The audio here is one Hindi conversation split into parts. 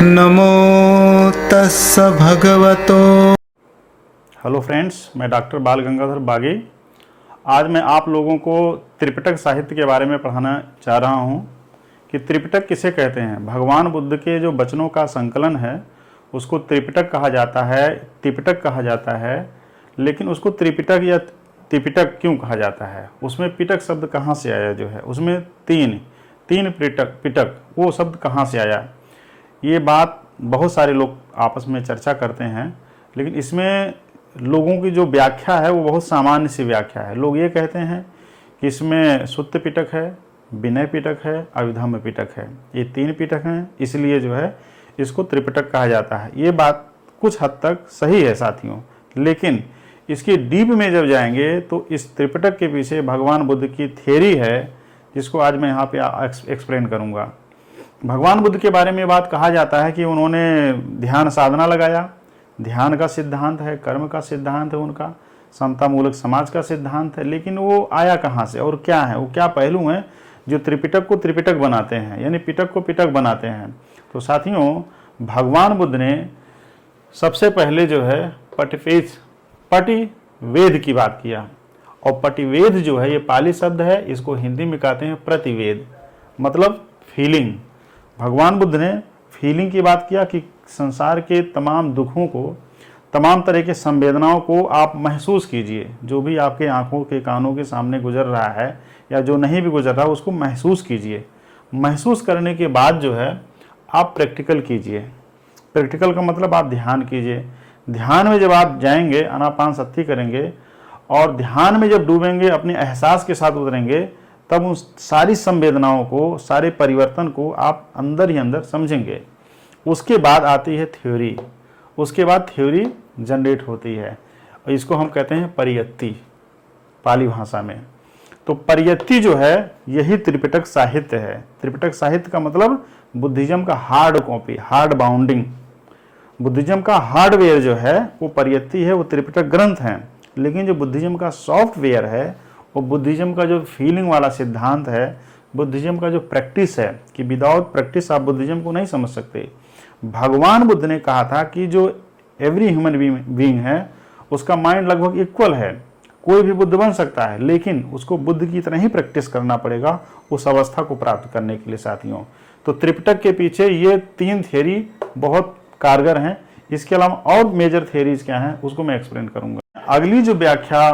नमो तस्स भगवतो। हेलो फ्रेंड्स, मैं डॉक्टर बाल गंगाधर बागी। आज मैं आप लोगों को त्रिपिटक साहित्य के बारे में पढ़ाना चाह रहा हूँ कि त्रिपिटक किसे कहते हैं। भगवान बुद्ध के जो वचनों का संकलन है उसको त्रिपिटक कहा जाता है, त्रिपिटक कहा जाता है। लेकिन उसको त्रिपिटक या त्रिपिटक क्यों कहा जाता है, उसमें पिटक शब्द कहाँ से आया, जो है उसमें तीन पिटक वो शब्द कहाँ से आया, ये बात बहुत सारे लोग आपस में चर्चा करते हैं। लेकिन इसमें लोगों की जो व्याख्या है वो बहुत सामान्य सी व्याख्या है। लोग ये कहते हैं कि इसमें सुत्त पिटक है, विनय पिटक है, अभिधम्म पिटक है। ये तीन पिटक हैं, इसलिए जो है इसको त्रिपिटक कहा जाता है। ये बात कुछ हद तक सही है साथियों, लेकिन इसकी डीप में जब जाएंगे तो इस त्रिपिटक के पीछे भगवान बुद्ध की थ्योरी है, जिसको आज मैं यहाँ पे एक्सप्लेन करूँगा। भगवान बुद्ध के बारे में बात कहा जाता है कि उन्होंने ध्यान साधना लगाया। ध्यान का सिद्धांत है, कर्म का सिद्धांत है, उनका समता मूलक समाज का सिद्धांत है। लेकिन वो आया कहाँ से और क्या है, वो क्या पहलू हैं जो त्रिपिटक को त्रिपिटक बनाते हैं, यानी पिटक को पिटक बनाते हैं। तो साथियों, भगवान बुद्ध ने सबसे पहले जो है पटिवेद की बात किया। और पटिवेद जो है ये पाली शब्द है, इसको हिंदी में कहते हैं प्रतिवेद, मतलब फीलिंग। भगवान बुद्ध ने फीलिंग की बात किया कि संसार के तमाम दुखों को, तमाम तरह के संवेदनाओं को आप महसूस कीजिए। जो भी आपके आंखों के कानों के सामने गुजर रहा है या जो नहीं भी गुजर रहा, उसको महसूस कीजिए। महसूस करने के बाद जो है आप प्रैक्टिकल कीजिए। प्रैक्टिकल का मतलब आप ध्यान कीजिए। ध्यान में जब आप जाएंगे, आनापानसति करेंगे और ध्यान में जब डूबेंगे, अपने एहसास के साथ उतरेंगे, तब उन सारी संवेदनाओं को, सारे परिवर्तन को आप अंदर ही अंदर समझेंगे। उसके बाद आती है थ्योरी। उसके बाद थ्योरी जनरेट होती है और इसको हम कहते हैं परियत्ति पाली भाषा में। तो परियत्ति जो है यही त्रिपिटक साहित्य है। त्रिपिटक साहित्य का मतलब बुद्धिज्म का hard copy, hard bounding. Buddhism का हार्डवेयर जो है वो परियत्ति है, वो त्रिपिटक ग्रंथ है। लेकिन जो बुद्धिज्म का सॉफ्टवेयर है, वो बुद्धिज्म का जो फीलिंग वाला सिद्धांत है, बुद्धिज्म का जो प्रैक्टिस है, कि विदाउट प्रैक्टिस आप बुद्धिज्म को नहीं समझ सकते। भगवान बुद्ध ने कहा था कि जो एवरी ह्यूमन बीइंग है उसका माइंड लगभग इक्वल है। कोई भी बुद्ध बन सकता है, लेकिन उसको बुद्ध की तरह ही प्रैक्टिस करना पड़ेगा उस अवस्था को प्राप्त करने के लिए साथियों। तो त्रिपिटक के पीछे ये तीन थ्योरी बहुत कारगर हैं। इसके अलावा और मेजर थ्योरीज क्या हैं उसको मैं एक्सप्लेन करूंगा। अगली जो व्याख्या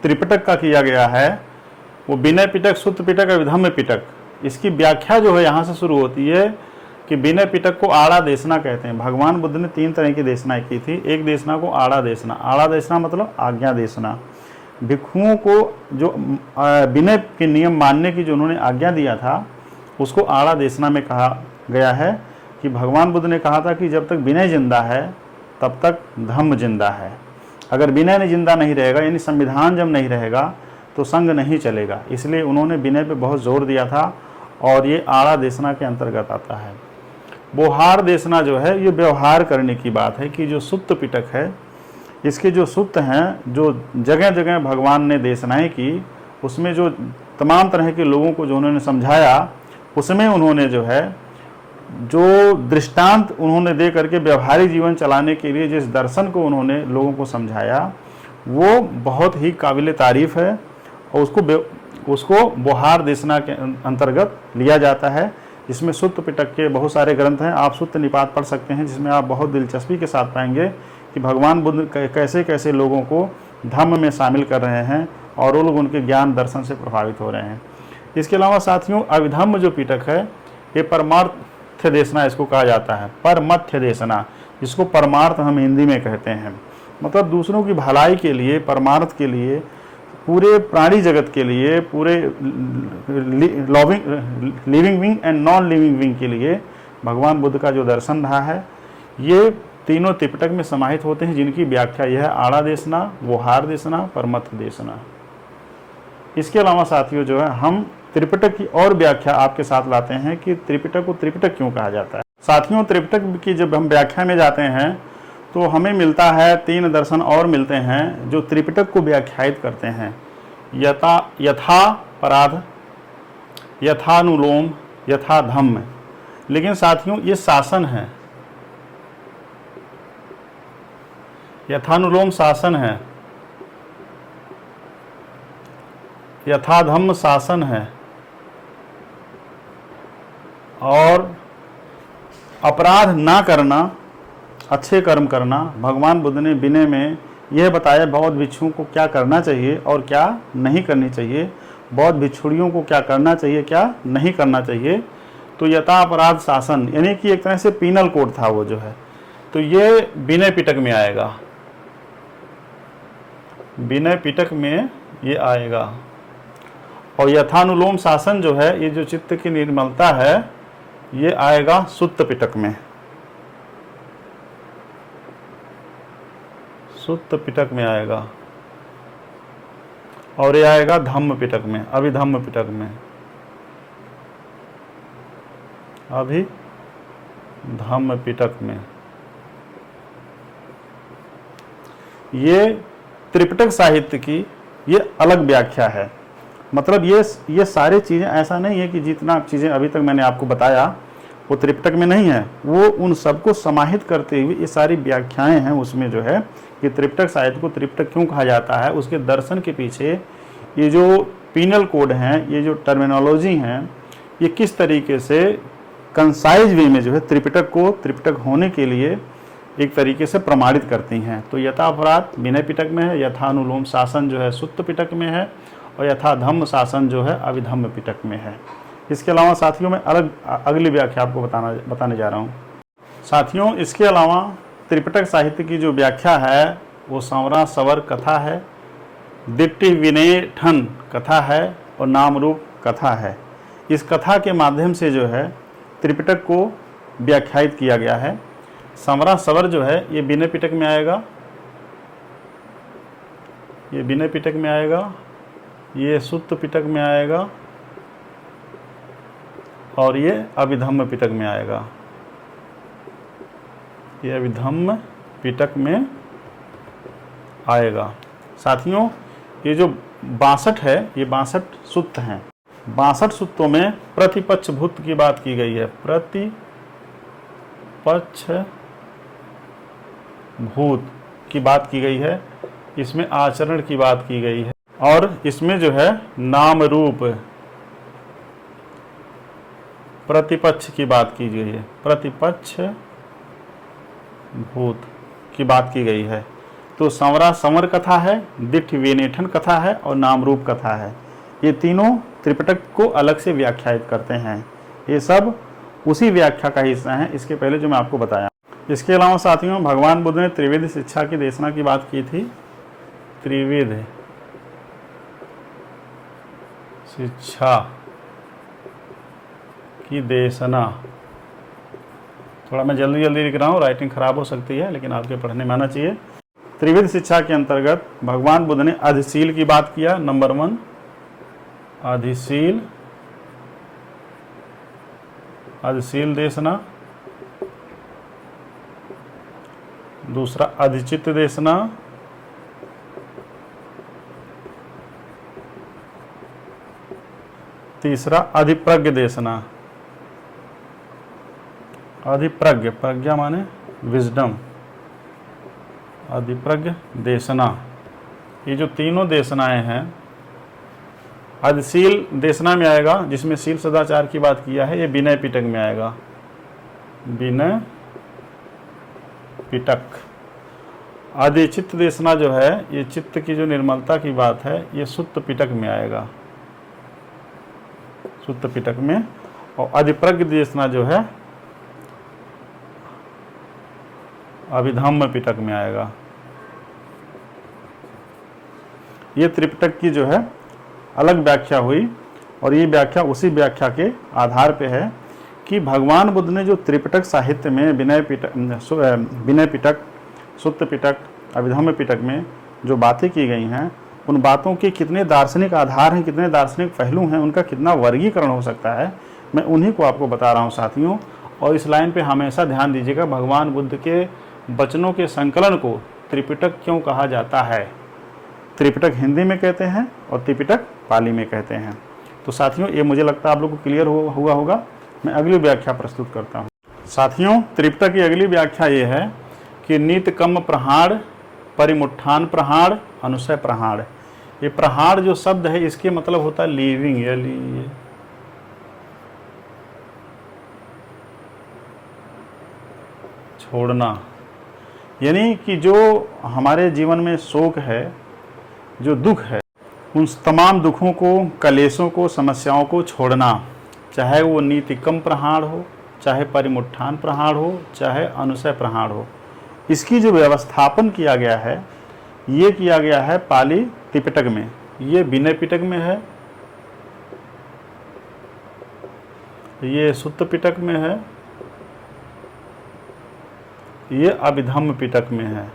त्रिपिटक का किया गया है वो विनय पिटक, सुत्त पिटक, अभिधम्म पिटक। इसकी व्याख्या जो है यहाँ से शुरू होती है कि विनय पिटक को आड़ा देशना कहते हैं। भगवान बुद्ध ने तीन तरह की देशनाएं की थी। एक देशना को आड़ा देशना, आड़ा देशना मतलब आज्ञा देशना। भिक्षुओं को जो विनय के नियम मानने की जो उन्होंने आज्ञा दिया था उसको आड़ा देशना में कहा गया है। कि भगवान बुद्ध ने कहा था कि जब तक विनय जिंदा है तब तक धम्म जिंदा है। अगर विनय नहीं जिंदा नहीं रहेगा, यानी संविधान जब नहीं रहेगा तो संघ नहीं चलेगा। इसलिए उन्होंने विनय पे बहुत जोर दिया था और ये आड़ा देशना के अंतर्गत आता है। व्यवहार देशना जो है ये व्यवहार करने की बात है कि जो सुत्त पिटक है, इसके जो सुत्त हैं, जो जगह जगह भगवान ने देशनाएं की, उसमें जो तमाम तरह के लोगों को जो उन्होंने समझाया, उसमें उन्होंने जो है जो दृष्टांत उन्होंने दे करके व्यवहारिक जीवन चलाने के लिए जिस दर्शन को उन्होंने लोगों को समझाया वो बहुत ही काबिल तारीफ है और उसको व्यवहार देशना के अंतर्गत लिया जाता है। इसमें सुत्त पिटक के बहुत सारे ग्रंथ हैं। आप सुत्त निपात पढ़ सकते हैं, जिसमें आप बहुत दिलचस्पी के साथ पाएंगे कि भगवान बुद्ध कैसे कैसे लोगों को धम्म में शामिल कर रहे हैं और वो लोग उनके ज्ञान दर्शन से प्रभावित हो रहे हैं। इसके अलावा साथियों, अभिधम्म जो पिटक है ये परमार्थ देशना इसको कहा जाता है। परमथ्य देशना, जिसको परमार्थ हम हिंदी में कहते हैं। मतलब दूसरों की भलाई के लिए, परमार्थ के लिए, पूरे प्राणी जगत के लिए, पूरे living being and non living being के लिए भगवान बुद्ध का जो दर्शन रहा है, ये तीनों त्रिपिटक में समाहित होते हैं, जिनकी व्याख्या यह है आड़ा देशना, व्यवहार देशना, परमथ्य देशना। इसके अलावा साथियों जो है हम त्रिपिटक की और व्याख्या आपके साथ लाते हैं कि त्रिपिटक को त्रिपिटक क्यों कहा जाता है। साथियों, त्रिपिटक की जब हम व्याख्या में जाते हैं तो हमें मिलता है तीन दर्शन और मिलते हैं जो त्रिपिटक को व्याख्यायित करते हैं। यथा पराध, यथानुलोम, यथा धम्म। लेकिन साथियों ये शासन है, यथानुलोम शासन है, यथाधम्म शासन है, और अपराध ना करना, अच्छे कर्म करना। भगवान बुद्ध ने विनय में यह बताया बौद्ध भिक्षुओं को क्या करना चाहिए और क्या नहीं करनी चाहिए, बौद्ध भिक्षुणियों को क्या करना चाहिए, क्या नहीं करना चाहिए। तो यथा अपराध शासन यानी कि एक तरह से पीनल कोड था वो जो है, तो ये विनय पिटक में आएगा, विनय पिटक में ये आएगा। और यथानुलोम शासन जो है, ये जो चित्त की निर्मलता है, ये आएगा सुत्त पिटक में, सुत्त पिटक में आएगा। और ये आएगा धम्म पिटक में, अभिधम्म पिटक में, अभिधम्म पिटक में। ये त्रिपिटक साहित्य की ये अलग व्याख्या है। मतलब ये सारी चीज़ें, ऐसा नहीं है कि जितना चीज़ें अभी तक मैंने आपको बताया वो त्रिपिटक में नहीं है, वो उन सबको समाहित करते हुए ये सारी व्याख्याएं हैं उसमें जो है। कि त्रिपिटक साहित्य को त्रिपिटक क्यों कहा जाता है, उसके दर्शन के पीछे ये जो पीनल कोड हैं, ये जो टर्मिनोलॉजी हैं, ये किस तरीके से कंसाइज वे में जो है त्रिपिटक को त्रिपिटक होने के लिए एक तरीके से प्रमाणित करती हैं। तो यथा अपराध विनय पिटक में है, यथानुलोम शासन जो है सुत्त पिटक में है, और यथा धम्म शासन जो है अभिधम्म पिटक में है। इसके अलावा साथियों मैं अगली व्याख्या आपको बताने जा रहा हूँ। साथियों इसके अलावा त्रिपिटक साहित्य की जो व्याख्या है वो संवरा सवर कथा है, दिट्टि विनेठन कथा है, और नाम रूप कथा है। इस कथा के माध्यम से जो है त्रिपिटक को व्याख्यायित किया गया है। संवरा सवर जो है ये विनय पिटक में आएगा, ये विनय पिटक में आएगा, ये सुत्त पिटक में आएगा, और ये अभिधम्म पिटक में आएगा, ये अभिधम्म पिटक में आएगा। साथियों ये जो 62 है, ये 62 सुत्त हैं। 62 सुत्तों में प्रतिपक्ष भूत की बात की गई है, प्रतिपक्ष भूत की बात की गई है, इसमें आचरण की बात की गई है, और इसमें जो है नाम रूप प्रतिपक्ष की बात की गई है, प्रतिपक्ष भूत की बात की गई है। तो संवरा संवर कथा है, दिट्ठ विनेठन कथा है, और नाम रूप कथा है। ये तीनों त्रिपिटक को अलग से व्याख्यायित करते हैं। ये सब उसी व्याख्या का हिस्सा है, इसके पहले जो मैं आपको बताया। इसके अलावा साथियों भगवान बुद्ध ने त्रिविध शिक्षा की देशना की बात की थी। त्रिविध शिक्षा की देशना, थोड़ा मैं जल्दी लिख रहा हूँ, राइटिंग खराब हो सकती है, लेकिन आपके पढ़ने में आना चाहिए। त्रिविध शिक्षा के अंतर्गत भगवान बुद्ध ने अधिशील की बात किया। नंबर 1 अधिशील, अधिशील देशना। दूसरा अधिचित्त देशना। तीसरा अधिप्रज्ञ देशना। अधिप्रज्ञ, प्रज्ञा माने विजडम, अधिप्रज्ञ देशना। ये जो तीनों देशनाएं हैं, अधिशील देशना में आएगा, जिसमें शील सदाचार की बात किया है, ये विनय पिटक में आएगा, विनय पिटक। अधिचित्त देशना जो है, ये चित्त की जो निर्मलता की बात है, ये सुत्त पिटक में आएगा, सुत्त पिटक में। और अधिप्रज्ञ देशना जो है अभिधम्म पिटक में आएगा। ये त्रिपिटक की जो है अलग व्याख्या हुई, और ये व्याख्या उसी व्याख्या के आधार पे है कि भगवान बुद्ध ने जो त्रिपिटक साहित्य में विनय पिटक, सुत्त पिटक, अभिधम्म पिटक में जो बातें की गई हैं, उन बातों के कितने दार्शनिक आधार हैं, कितने दार्शनिक पहलू हैं, उनका कितना वर्गीकरण हो सकता है, मैं उन्हीं को आपको बता रहा हूँ साथियों। और इस लाइन पे हमेशा ध्यान दीजिएगा, भगवान बुद्ध के वचनों के संकलन को त्रिपिटक क्यों कहा जाता है। त्रिपिटक हिंदी में कहते हैं और त्रिपिटक पाली में कहते हैं। तो साथियों ये मुझे लगता है आप लोग को क्लियर हुआ होगा। मैं अगली व्याख्या प्रस्तुत करता हूँ। साथियों त्रिपिटक की अगली व्याख्या ये है कि नित कम प्रहाण परिमुट्ठान प्रहाण, अनुशय प्रहाण। ये प्रहाण जो शब्द है इसके मतलब होता है लीविंग या छोड़ना। यानी कि जो हमारे जीवन में शोक है, जो दुख है, उन तमाम दुखों को, कलेशों को, समस्याओं को छोड़ना, चाहे वो नीतिकम प्रहाण हो, चाहे परिमुट्ठान प्रहाण हो, चाहे अनुशय प्रहाण हो। इसकी जो व्यवस्थापन किया गया है ये किया गया है पाली त्रिपिटक में, ये विनय पिटक में है, ये सुत्त पिटक में है, ये अभिधम्म पिटक में है।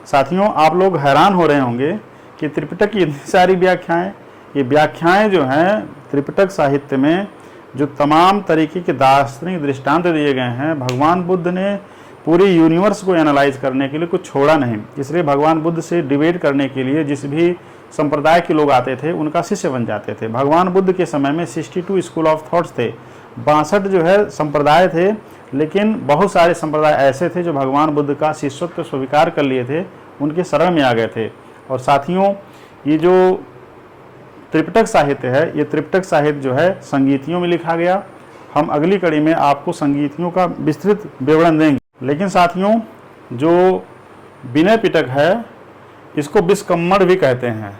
साथियों, आप लोग हैरान हो रहे होंगे कि त्रिपिटक की इतनी सारी व्याख्याएं, ये व्याख्याएं जो हैं त्रिपिटक साहित्य में जो तमाम तरीके के दार्शनिक दृष्टांत दिए गए हैं, भगवान बुद्ध ने पूरे यूनिवर्स को एनालाइज करने के लिए कुछ छोड़ा नहीं। इसलिए भगवान बुद्ध से डिबेट करने के लिए जिस भी संप्रदाय के लोग आते थे उनका शिष्य बन जाते थे। भगवान बुद्ध के समय में 62 स्कूल ऑफ थॉट्स थे, 62 जो है संप्रदाय थे, लेकिन बहुत सारे संप्रदाय ऐसे थे जो भगवान बुद्ध का शिष्यत्व स्वीकार कर लिए थे, उनके शरण में आ गए थे। और साथियों, ये जो त्रिपिटक साहित्य है, ये त्रिपिटक साहित्य जो है संगीतियों में लिखा गया। हम अगली कड़ी में आपको संगीतियों का विस्तृत विवरण देंगे। लेकिन साथियों, जो विनय पिटक है इसको विस्कम्मण भी कहते हैं,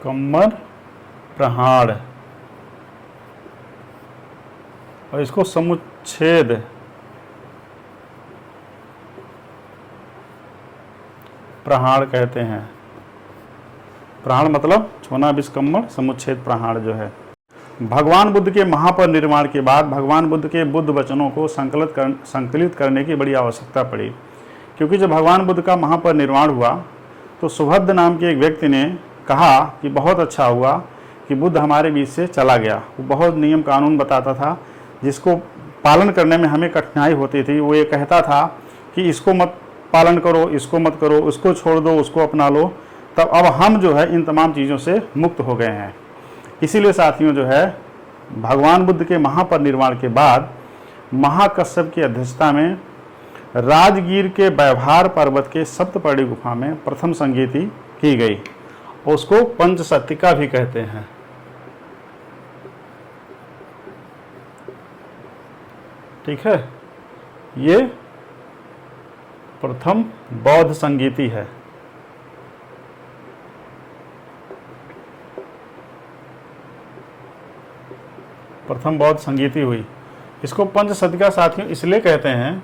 कम्मर प्रहाण, और इसको समुच्छेद प्रहाण कहते हैं। प्रहाण मतलब छोना, विस्कम्मण, समुच्छेद प्रहाण जो है। भगवान बुद्ध के महापरिनिर्वाण के बाद भगवान बुद्ध के बुद्ध वचनों को संकलित करने की बड़ी आवश्यकता पड़ी, क्योंकि जब भगवान बुद्ध का महापरिनिर्वाण हुआ तो सुभद्र नाम के एक व्यक्ति ने कहा कि बहुत अच्छा हुआ कि बुद्ध हमारे बीच से चला गया। वो बहुत नियम कानून बताता था जिसको पालन करने में हमें कठिनाई होती थी। वो ये कहता था कि इसको मत पालन करो, इसको मत करो, उसको छोड़ दो, उसको अपना लो। तब अब हम जो है इन तमाम चीज़ों से मुक्त हो गए हैं। इसीलिए साथियों जो है भगवान बुद्ध के महापरिनिर्वाण के बाद महाकश्यप की अध्यक्षता में राजगीर के व्यवहार पर्वत के सप्तपर्णी गुफा में प्रथम संगीति की गई। उसको पंचसतिका भी कहते हैं। ठीक है, ये प्रथम बौद्ध संगीति है। प्रथम बौद्ध संगीति हुई। इसको पंचसतिका साथियों इसलिए कहते हैं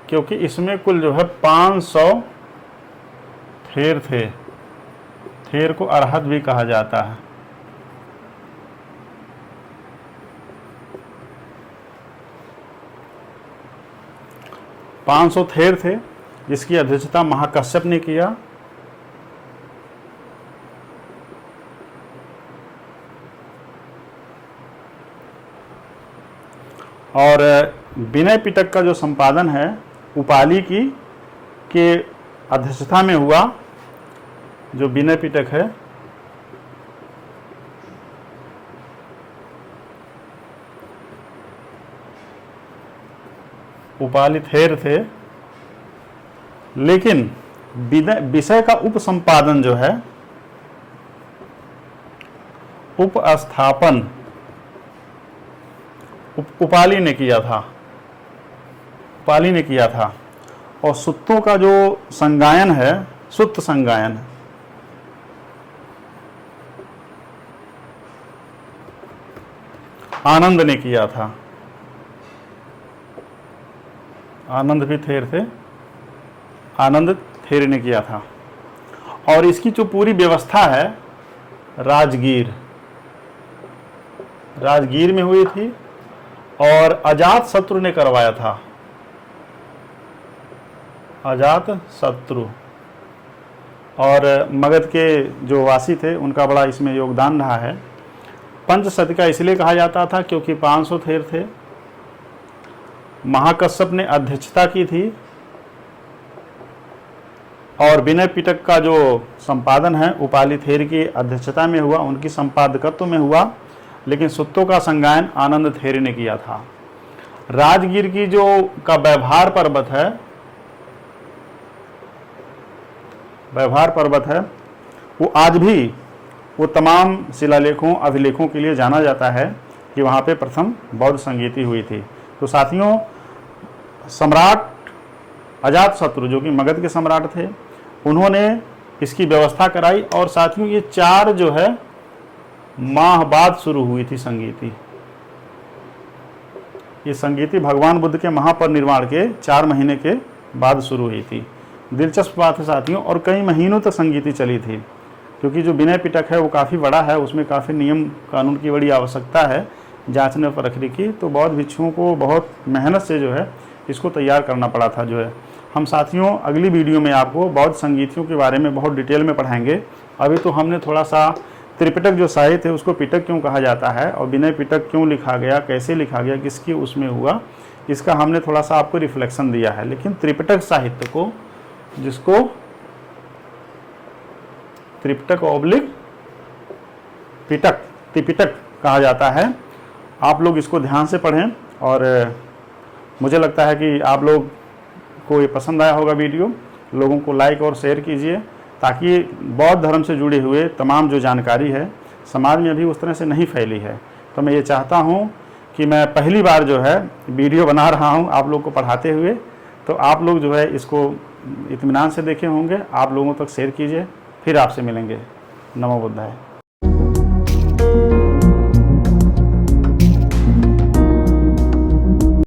क्योंकि इसमें कुल जो है 500 थेर थे। थेर को अरहत भी कहा जाता है। पाँच सौ थेर थे जिसकी अध्यक्षता महाकश्यप ने किया। और विनय पिटक का जो संपादन है उपाली की के अध्यक्षता में हुआ। जो विनय पिटक है उपाली थेर थे, लेकिन विषय का उपसंपादन जो है उपस्थापन उपाली ने किया था। उपाली ने किया था। और सुत्तों का जो संगायन है, सुत्त संगायन, आनंद ने किया था। आनंद भी थेर थे, आनंद थेर ने किया था। और इसकी जो पूरी व्यवस्था है राजगीर में हुई थी और अजात शत्रु ने करवाया था। अजात शत्रु और मगध के जो वासी थे उनका बड़ा इसमें योगदान रहा है। पंचसतिका इसलिए कहा जाता था क्योंकि 500 थेर थे। महाकश्यप ने अध्यक्षता की थी और विनय पिटक का जो संपादन है उपाली थेर की अध्यक्षता में हुआ, उनकी संपादकत्व में हुआ। लेकिन सुत्तों का संगायन आनंद थेर ने किया था। राजगीर की जो का व्यवहार पर्वत है, व्यवहार पर्वत है, वो आज भी वो तमाम शिलालेखों अभिलेखों के लिए जाना जाता है कि वहाँ पे प्रथम बौद्ध संगीति हुई थी। तो साथियों, सम्राट अजातशत्रु जो कि मगध के सम्राट थे, उन्होंने इसकी व्यवस्था कराई। और साथियों, ये 4 जो है माह बाद शुरू हुई थी संगीति। ये संगीति भगवान बुद्ध के महापरिनिर्वाण के 4 महीने के बाद शुरू हुई थी। दिलचस्प बात है साथियों, और कई महीनों तक संगीति चली थी, क्योंकि जो विनय पिटक है वो काफ़ी बड़ा है, उसमें काफ़ी नियम कानून की बड़ी आवश्यकता है जांचने परखने की। तो बौद्ध भिक्षुओं को बहुत मेहनत से जो है इसको तैयार करना पड़ा था। जो है हम साथियों अगली वीडियो में आपको बौद्ध संगीतियों के बारे में बहुत डिटेल में पढ़ाएंगे। अभी तो हमने थोड़ा सा त्रिपिटक जो साहित्य है उसको पिटक क्यों कहा जाता है और विनय पिटक क्यों लिखा गया, कैसे लिखा गया, किसकी उसमें हुआ, इसका हमने थोड़ा सा आपको रिफ्लेक्शन दिया है। लेकिन त्रिपिटक साहित्य को, जिसको त्रिपिटक ऑब्लिक पिटक, त्रिपिटक कहा जाता है, आप लोग इसको ध्यान से पढ़ें। और मुझे लगता है कि आप लोग को ये पसंद आया होगा वीडियो। लोगों को लाइक और शेयर कीजिए, ताकि बौद्ध धर्म से जुड़े हुए तमाम जो जानकारी है समाज में अभी उस तरह से नहीं फैली है। तो मैं ये चाहता हूँ कि मैं पहली बार जो है वीडियो बना रहा हूँ आप लोग को पढ़ाते हुए, तो आप लोग जो है इसको इत्मीनान से देखे होंगे, आप लोगों तक शेयर कीजिए। फिर आपसे मिलेंगे। नमो बुद्धाय।